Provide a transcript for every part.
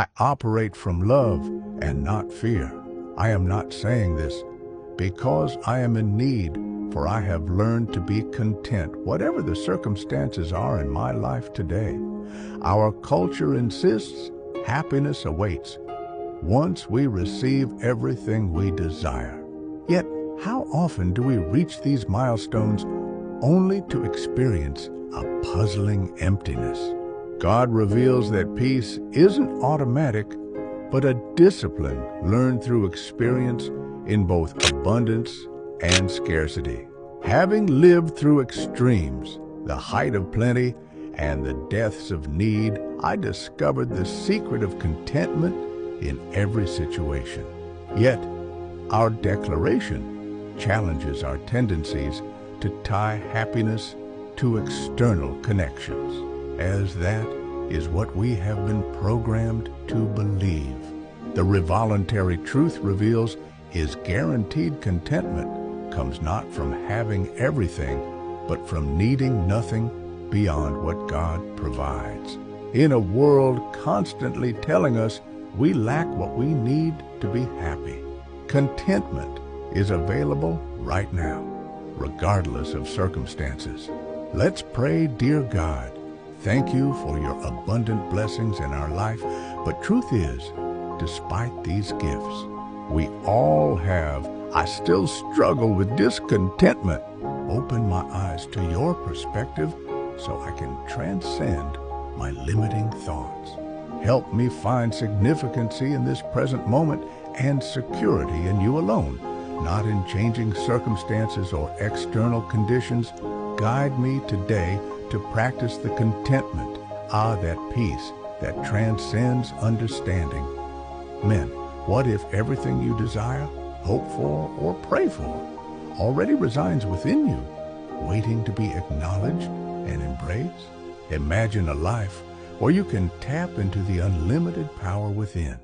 I operate from love and not fear. I am not saying this because I am in need, for I have learned to be content, whatever the circumstances are in my life today. Our culture insists happiness awaits once we receive everything we desire. Yet, how often do we reach these milestones only to experience a puzzling emptiness? God reveals that peace isn't automatic, but a discipline learned through experience in both abundance and scarcity. Having lived through extremes, the height of plenty and the depths of need, I discovered the secret of contentment in every situation. Yet, our declaration challenges our tendencies to tie happiness to external connections, as that is what we have been programmed to believe. The voluntary truth reveals is guaranteed contentment comes not from having everything, but from needing nothing beyond what God provides. In a world constantly telling us we lack what we need to be happy, contentment is available right now, regardless of circumstances. Let's pray. Dear God, thank you for your abundant blessings in our life, but truth is, despite these gifts we all have, I still struggle with discontentment. Open my eyes to your perspective so I can transcend my limiting thoughts. Help me find significancy in this present moment and security in you alone, not in changing circumstances or external conditions. Guide me today to practice the contentment, that peace that transcends understanding. Men, what if everything you desire, hope for, or pray for already resides within you, waiting to be acknowledged and embraced? Imagine a life where you can tap into the unlimited power within,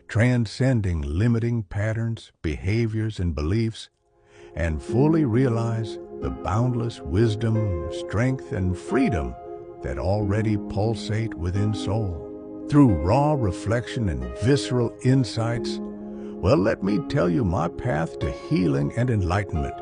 transcending limiting patterns, behaviors, and beliefs, and fully realize the boundless wisdom, strength, and freedom that already pulsate within soul. Through raw reflection and visceral insights, well, let me tell you my path to healing and enlightenment.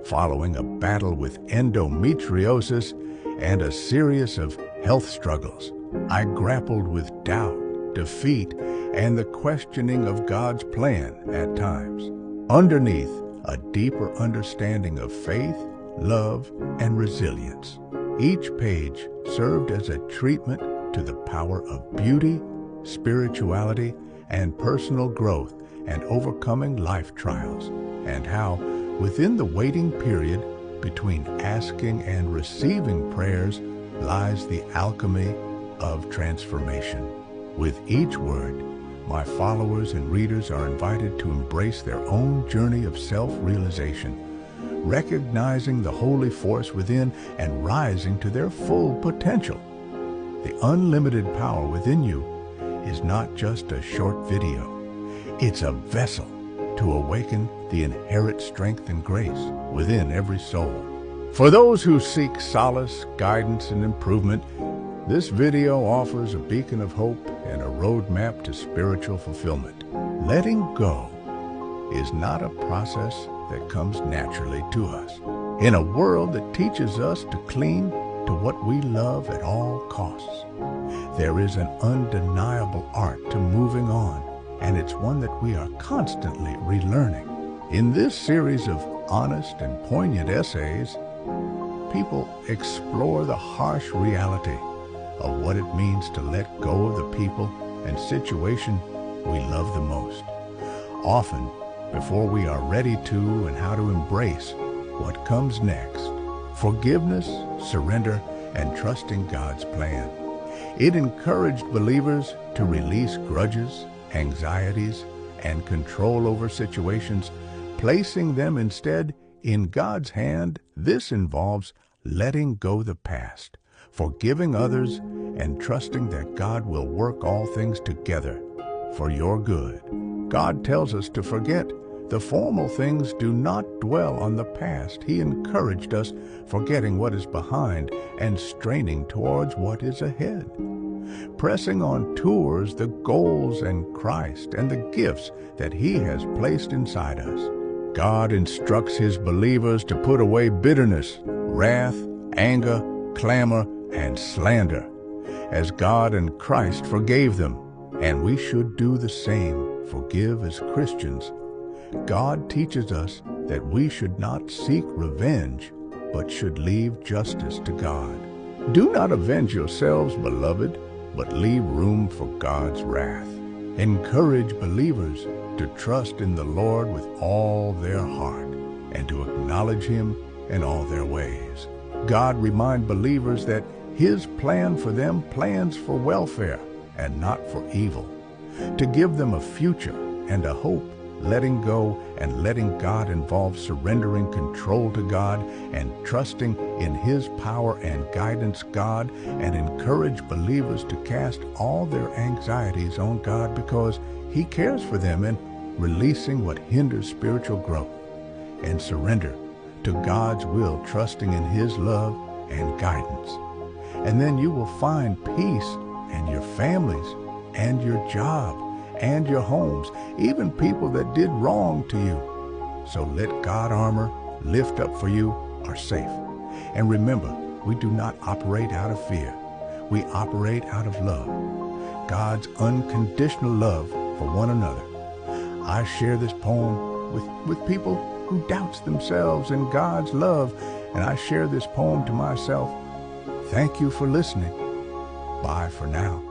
Following a battle with endometriosis and a series of health struggles, I grappled with doubt, defeat, and the questioning of God's plan at times. Underneath, a deeper understanding of faith, love, and resilience. Each page served as a treatment to the power of beauty, spirituality, and personal growth and overcoming life trials, and how, within the waiting period between asking and receiving prayers, lies the alchemy of transformation. With each word, my followers and readers are invited to embrace their own journey of self-realization, recognizing the holy force within and rising to their full potential. The unlimited power within you is not just a short video. It's a vessel to awaken the inherent strength and grace within every soul. For those who seek solace, guidance, and improvement, this video offers a beacon of hope and a roadmap to spiritual fulfillment. Letting go is not a process that comes naturally to us. In a world that teaches us to cling to what we love at all costs, there is an undeniable art to moving on, and it's one that we are constantly relearning. In this series of honest and poignant essays, people explore the harsh reality of what it means to let go of the people and situation we love the most, often before we are ready to, and how to embrace what comes next. Forgiveness, surrender, and trusting God's plan. It encouraged believers to release grudges, anxieties, and control over situations, placing them instead in God's hand. This involves letting go the past, forgiving others, and trusting that God will work all things together for your good. God tells us to forget the formal things. Do not dwell on the past. He encouraged us forgetting what is behind and straining towards what is ahead. pressing on towards the goals in Christ and the gifts that He has placed inside us. God instructs His believers to put away bitterness, wrath, anger, clamor, and slander, as God and Christ forgave them, and we should do the same, forgive as Christians. God teaches us that we should not seek revenge, but should leave justice to God. Do not avenge yourselves, beloved, but leave room for God's wrath. Encourage believers to trust in the Lord with all their heart and to acknowledge Him in all their ways. God reminds believers that His plan for them plans for welfare and not for evil, to give them a future and a hope. Letting go and letting God involve surrendering control to God and trusting in His power and guidance, God, and encourage believers to cast all their anxieties on God because He cares for them, and releasing what hinders spiritual growth and surrender to God's will, trusting in His love and guidance. And then you will find peace in your families and your job and your homes, even people that did wrong to you. So let God armor lift up for you are safe. And remember, we do not operate out of fear. We operate out of love, God's unconditional love for one another. I share this poem with people who doubts themselves in God's love, and I share this poem to myself. Thank you for listening. Bye for now.